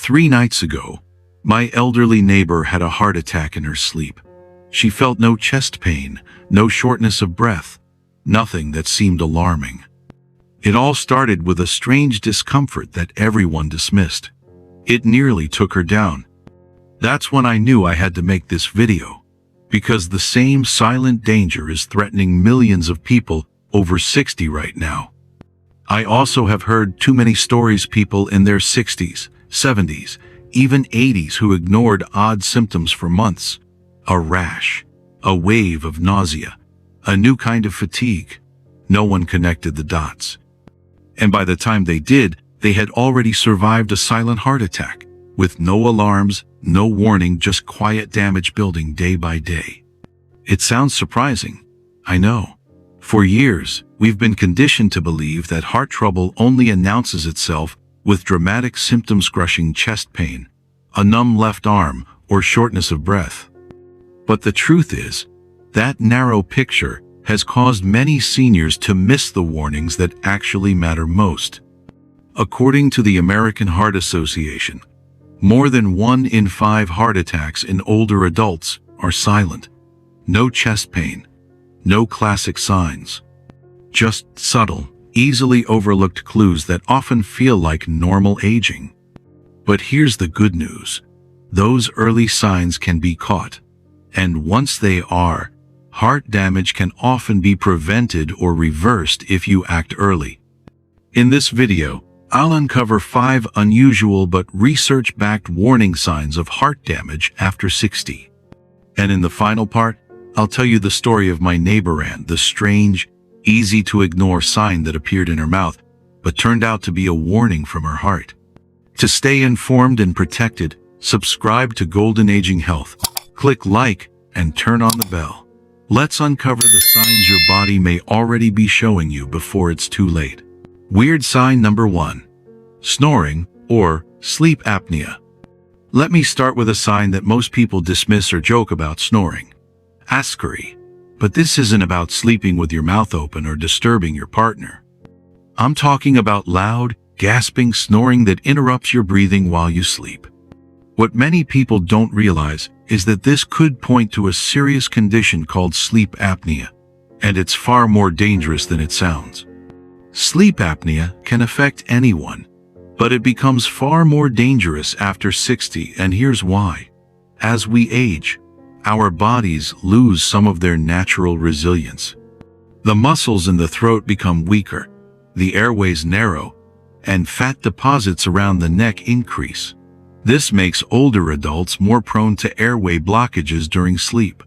3 nights ago, my elderly neighbor had a heart attack in her sleep. She felt no chest pain, no shortness of breath, nothing that seemed alarming. It all started with a strange discomfort that everyone dismissed. It nearly took her down. That's when I knew I had to make this video, because the same silent danger is threatening millions of people over 60 right now. I also have heard too many stories people in their 60s, 70s, even 80s who ignored odd symptoms for months. A rash, a wave of nausea, a new kind of fatigue. No one connected the dots. And by the time they did, they had already survived a silent heart attack, with no alarms, no warning, just quiet damage building day by day. It sounds surprising, I know. For years, we've been conditioned to believe that heart trouble only announces itself with dramatic symptoms: crushing chest pain, a numb left arm, or shortness of breath. But the truth is, that narrow picture has caused many seniors to miss the warnings that actually matter most. According to the American Heart Association, more than 1 in 5 heart attacks in older adults are silent. No chest pain, no classic signs. Just subtle, easily overlooked clues that often feel like normal aging. But here's the good news. Those early signs can be caught. And once they are, heart damage can often be prevented or reversed if you act early. In this video, I'll uncover 5 unusual but research-backed warning signs of heart damage after 60. And in the final part, I'll tell you the story of my neighbor and the strange, easy-to-ignore sign that appeared in her mouth, but turned out to be a warning from her heart. To stay informed and protected, subscribe to Golden Aging Health. Click like and turn on the bell. Let's uncover the signs your body may already be showing you before it's too late. Weird sign number 1. Snoring, or sleep apnea. Let me start with a sign that most people dismiss or joke about: snoring. Ascari. But this isn't about sleeping with your mouth open or disturbing your partner. I'm talking about loud, gasping snoring that interrupts your breathing while you sleep. What many people don't realize is that this could point to a serious condition called sleep apnea, and it's far more dangerous than it sounds. Sleep apnea can affect anyone, but it becomes far more dangerous after 60, and here's why. As we age, our bodies lose some of their natural resilience. The muscles in the throat become weaker, the airways narrow, and fat deposits around the neck increase. This makes older adults more prone to airway blockages during sleep.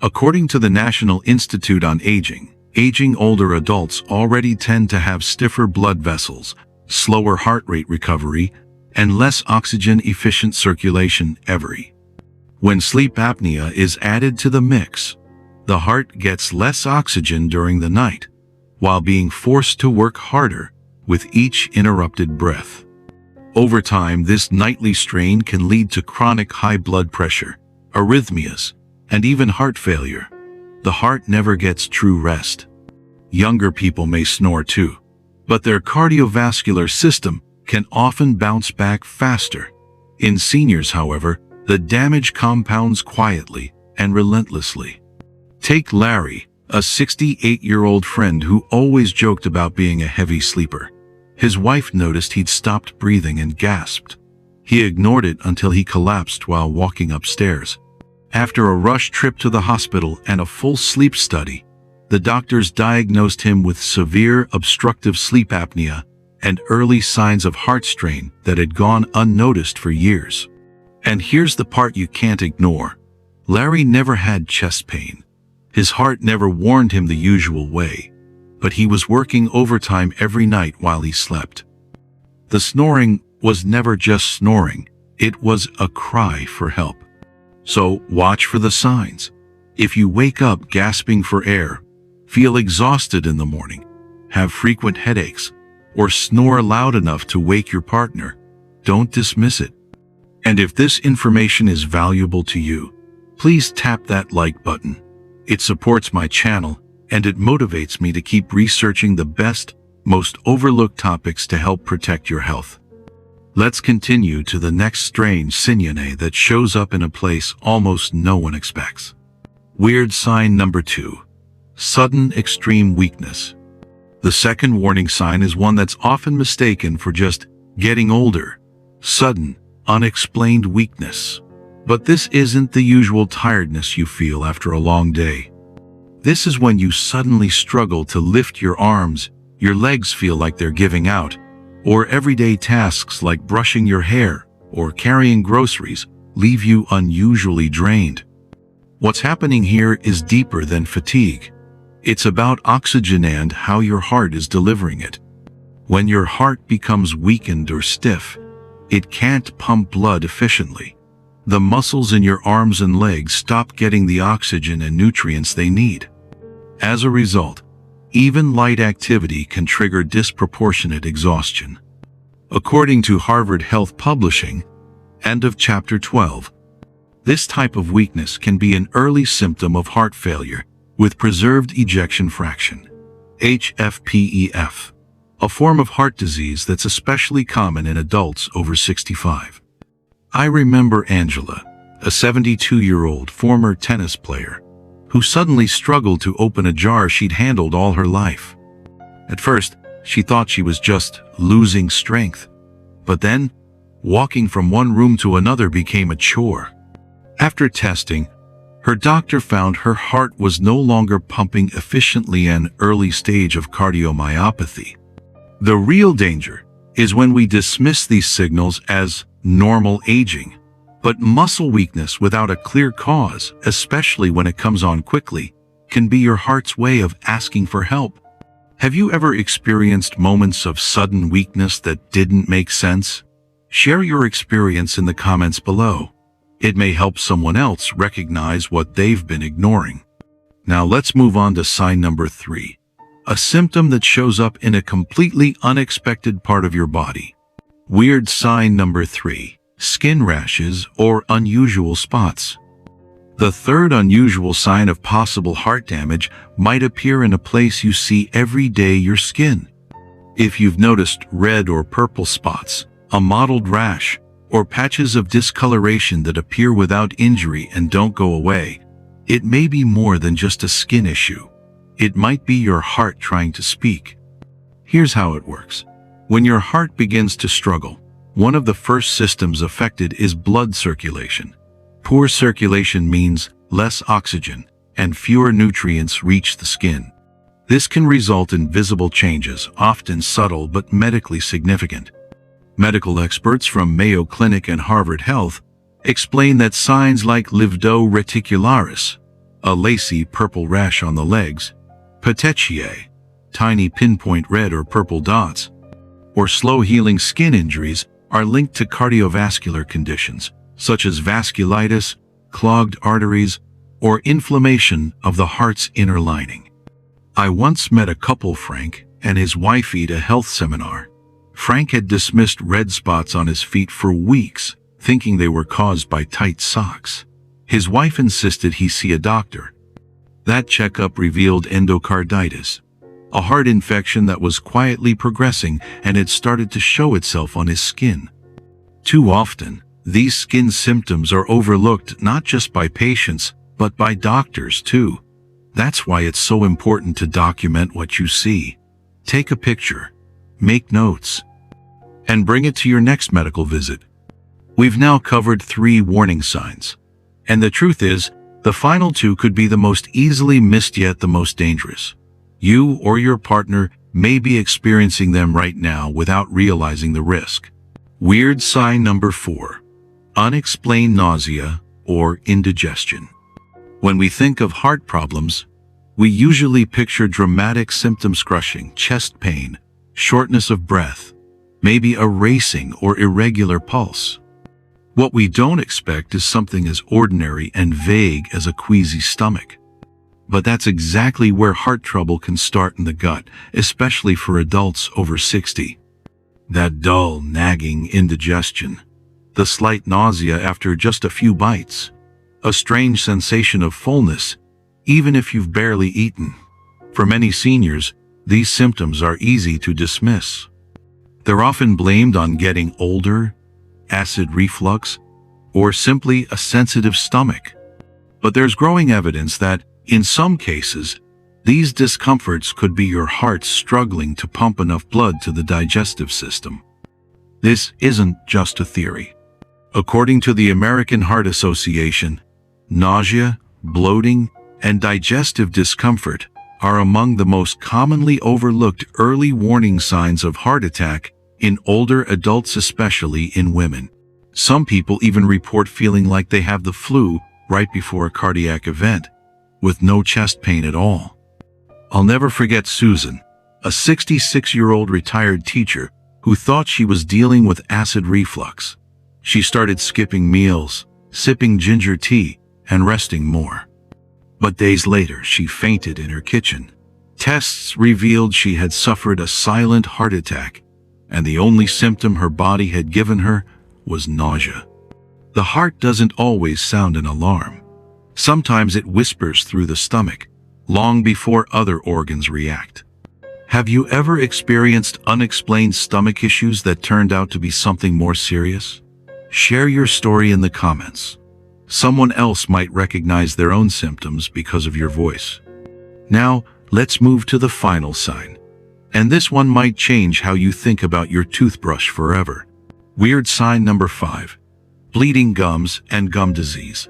According to the National Institute on Aging, older adults already tend to have stiffer blood vessels, slower heart rate recovery, and less oxygen-efficient circulation every. When sleep apnea is added to the mix, the heart gets less oxygen during the night, while being forced to work harder with each interrupted breath. Over time, this nightly strain can lead to chronic high blood pressure, arrhythmias, and even heart failure. The heart never gets true rest. Younger people may snore too, but their cardiovascular system can often bounce back faster. In seniors, however, the damage compounds quietly and relentlessly. Take Larry, a 68-year-old friend who always joked about being a heavy sleeper. His wife noticed he'd stopped breathing and gasped. He ignored it until he collapsed while walking upstairs. After a rush trip to the hospital and a full sleep study, the doctors diagnosed him with severe obstructive sleep apnea and early signs of heart strain that had gone unnoticed for years. And here's the part you can't ignore. Larry never had chest pain. His heart never warned him the usual way, but he was working overtime every night while he slept. The snoring was never just snoring, it was a cry for help. So watch for the signs. If you wake up gasping for air, feel exhausted in the morning, have frequent headaches, or snore loud enough to wake your partner, don't dismiss it. And if this information is valuable to you, please tap that like button. It supports my channel, and it motivates me to keep researching the best, most overlooked topics to help protect your health. Let's continue to the next strange signal that shows up in a place almost no one expects. Weird sign number 2. Sudden extreme weakness. The second warning sign is one that's often mistaken for just getting older. Sudden, unexplained weakness. But this isn't the usual tiredness you feel after a long day. This is when you suddenly struggle to lift your arms, your legs feel like they're giving out, or everyday tasks like brushing your hair or carrying groceries leave you unusually drained. What's happening here is deeper than fatigue. It's about oxygen and how your heart is delivering it. When your heart becomes weakened or stiff, it can't pump blood efficiently. The muscles in your arms and legs stop getting the oxygen and nutrients they need. As a result, even light activity can trigger disproportionate exhaustion. According to Harvard Health Publishing, end of chapter 12, this type of weakness can be an early symptom of heart failure with preserved ejection fraction, HFpEF, a form of heart disease that's especially common in adults over 65. I remember Angela, a 72-year-old former tennis player, who suddenly struggled to open a jar she'd handled all her life. At first, she thought she was just losing strength. But then, walking from one room to another became a chore. After testing, her doctor found her heart was no longer pumping efficiently, an early stage of cardiomyopathy. The real danger is when we dismiss these signals as normal aging. But muscle weakness without a clear cause, especially when it comes on quickly, can be your heart's way of asking for help. Have you ever experienced moments of sudden weakness that didn't make sense? Share your experience in the comments below. It may help someone else recognize what they've been ignoring. Now let's move on to sign number 3, a symptom that shows up in a completely unexpected part of your body. Weird sign number 3. Skin rashes or unusual spots. The third unusual sign of possible heart damage might appear in a place you see every day: your skin. If you've noticed red or purple spots, a mottled rash, or patches of discoloration that appear without injury and don't go away, it may be more than just a skin issue. It might be your heart trying to speak. Here's how it works. When your heart begins to struggle, one of the first systems affected is blood circulation. Poor circulation means less oxygen, and fewer nutrients reach the skin. This can result in visible changes, often subtle but medically significant. Medical experts from Mayo Clinic and Harvard Health explain that signs like livedo reticularis, a lacy purple rash on the legs, petechiae, tiny pinpoint red or purple dots, or slow-healing skin injuries are linked to cardiovascular conditions, such as vasculitis, clogged arteries, or inflammation of the heart's inner lining. I once met a couple, Frank and his wife, at a health seminar. Frank had dismissed red spots on his feet for weeks, thinking they were caused by tight socks. His wife insisted he see a doctor. That checkup revealed endocarditis, a heart infection that was quietly progressing and had started to show itself on his skin. Too often, these skin symptoms are overlooked not just by patients, but by doctors too. That's why it's so important to document what you see. Take a picture, make notes, and bring it to your next medical visit. We've now covered 3 warning signs. And the truth is, the final 2 could be the most easily missed yet the most dangerous. You or your partner may be experiencing them right now without realizing the risk. Weird sign number 4. Unexplained nausea or indigestion. When we think of heart problems, we usually picture dramatic symptoms: crushing chest pain, shortness of breath, maybe a racing or irregular pulse. What we don't expect is something as ordinary and vague as a queasy stomach. But that's exactly where heart trouble can start, in the gut, especially for adults over 60. That dull, nagging indigestion, the slight nausea after just a few bites, a strange sensation of fullness, even if you've barely eaten. For many seniors, these symptoms are easy to dismiss. They're often blamed on getting older, acid reflux, or simply a sensitive stomach. But there's growing evidence that, in some cases, these discomforts could be your heart struggling to pump enough blood to the digestive system. This isn't just a theory. According to the American Heart Association, nausea, bloating, and digestive discomfort are among the most commonly overlooked early warning signs of heart attack in older adults, especially in women. Some people even report feeling like they have the flu right before a cardiac event, with no chest pain at all. I'll never forget Susan, a 66-year-old retired teacher who thought she was dealing with acid reflux. She started skipping meals, sipping ginger tea, and resting more. But days later, she fainted in her kitchen. Tests revealed she had suffered a silent heart attack, and the only symptom her body had given her was nausea. The heart doesn't always sound an alarm. Sometimes it whispers through the stomach, long before other organs react. Have you ever experienced unexplained stomach issues that turned out to be something more serious? Share your story in the comments. Someone else might recognize their own symptoms because of your voice. Now, let's move to the final sign. And this one might change how you think about your toothbrush forever. Weird sign number 5. Bleeding gums and gum disease.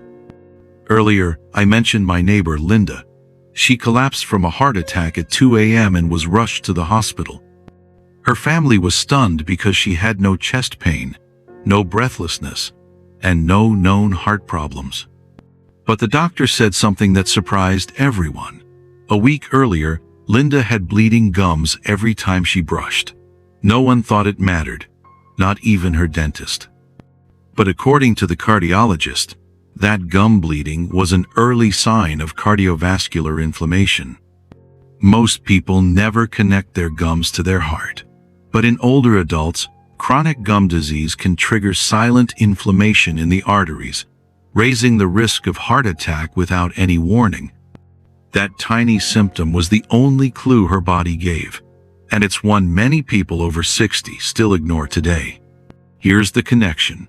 Earlier, I mentioned my neighbor Linda. She collapsed from a heart attack at 2 a.m. and was rushed to the hospital. Her family was stunned because she had no chest pain, no breathlessness, and no known heart problems. But the doctor said something that surprised everyone. A week earlier, Linda had bleeding gums every time she brushed. No one thought it mattered, not even her dentist. But according to the cardiologist, that gum bleeding was an early sign of cardiovascular inflammation. Most people never connect their gums to their heart. But in older adults, chronic gum disease can trigger silent inflammation in the arteries, raising the risk of heart attack without any warning. That tiny symptom was the only clue her body gave, and it's one many people over 60 still ignore today. Here's the connection.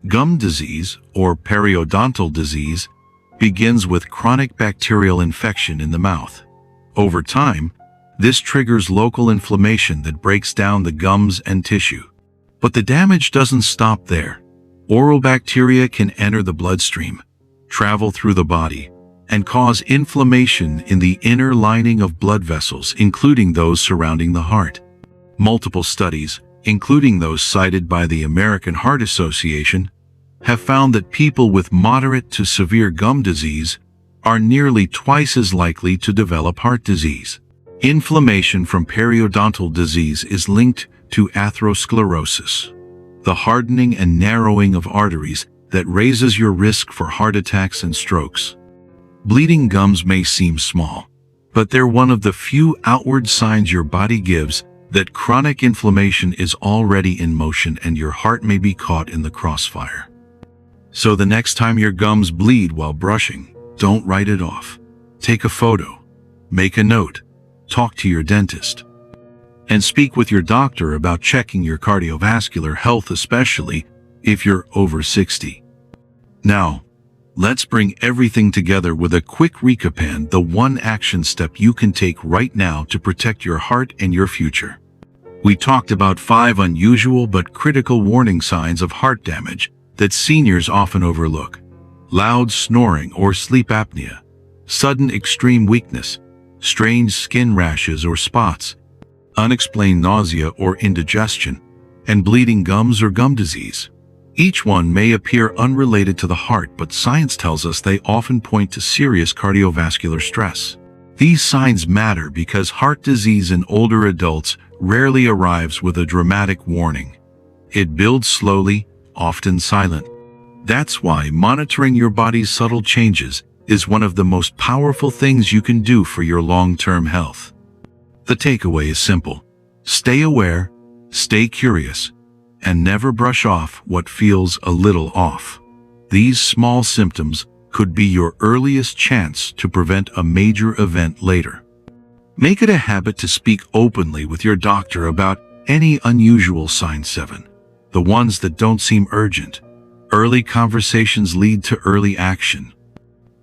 Gum disease, or periodontal disease, begins with chronic bacterial infection in the mouth. Over time, this triggers local inflammation that breaks down the gums and tissue. But the damage doesn't stop there. Oral bacteria can enter the bloodstream, travel through the body, and cause inflammation in the inner lining of blood vessels, including those surrounding the heart. Multiple studies, including those cited by the American Heart Association, have found that people with moderate to severe gum disease are nearly twice as likely to develop heart disease. Inflammation from periodontal disease is linked to atherosclerosis, the hardening and narrowing of arteries that raises your risk for heart attacks and strokes. Bleeding gums may seem small, but they're one of the few outward signs your body gives that chronic inflammation is already in motion and your heart may be caught in the crossfire. So the next time your gums bleed while brushing, don't write it off. Take a photo, make a note, talk to your dentist, and speak with your doctor about checking your cardiovascular health, especially if you're over 60. Now, let's bring everything together with a quick recap and the one action step you can take right now to protect your heart and your future. We talked about 5 unusual but critical warning signs of heart damage that seniors often overlook: loud snoring or sleep apnea, sudden extreme weakness, strange skin rashes or spots, unexplained nausea or indigestion, and bleeding gums or gum disease. Each one may appear unrelated to the heart, but science tells us they often point to serious cardiovascular stress. These signs matter because heart disease in older adults rarely arrives with a dramatic warning. It builds slowly, often silent. That's why monitoring your body's subtle changes is one of the most powerful things you can do for your long-term health. The takeaway is simple. Stay aware, stay curious, and never brush off what feels a little off. These small symptoms could be your earliest chance to prevent a major event later. Make it a habit to speak openly with your doctor about Any unusual signs? 7. The ones that don't seem urgent. Early conversations lead to early action.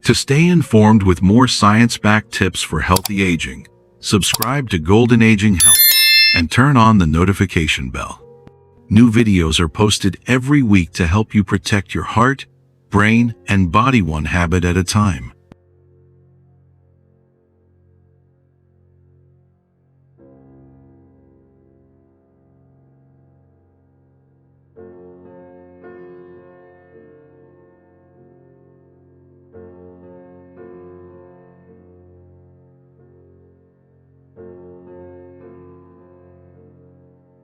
To stay informed with more science-backed tips for healthy aging, subscribe to Golden Aging Health and turn on the notification bell. New videos are posted every week to help you protect your heart, brain, and body one habit at a time.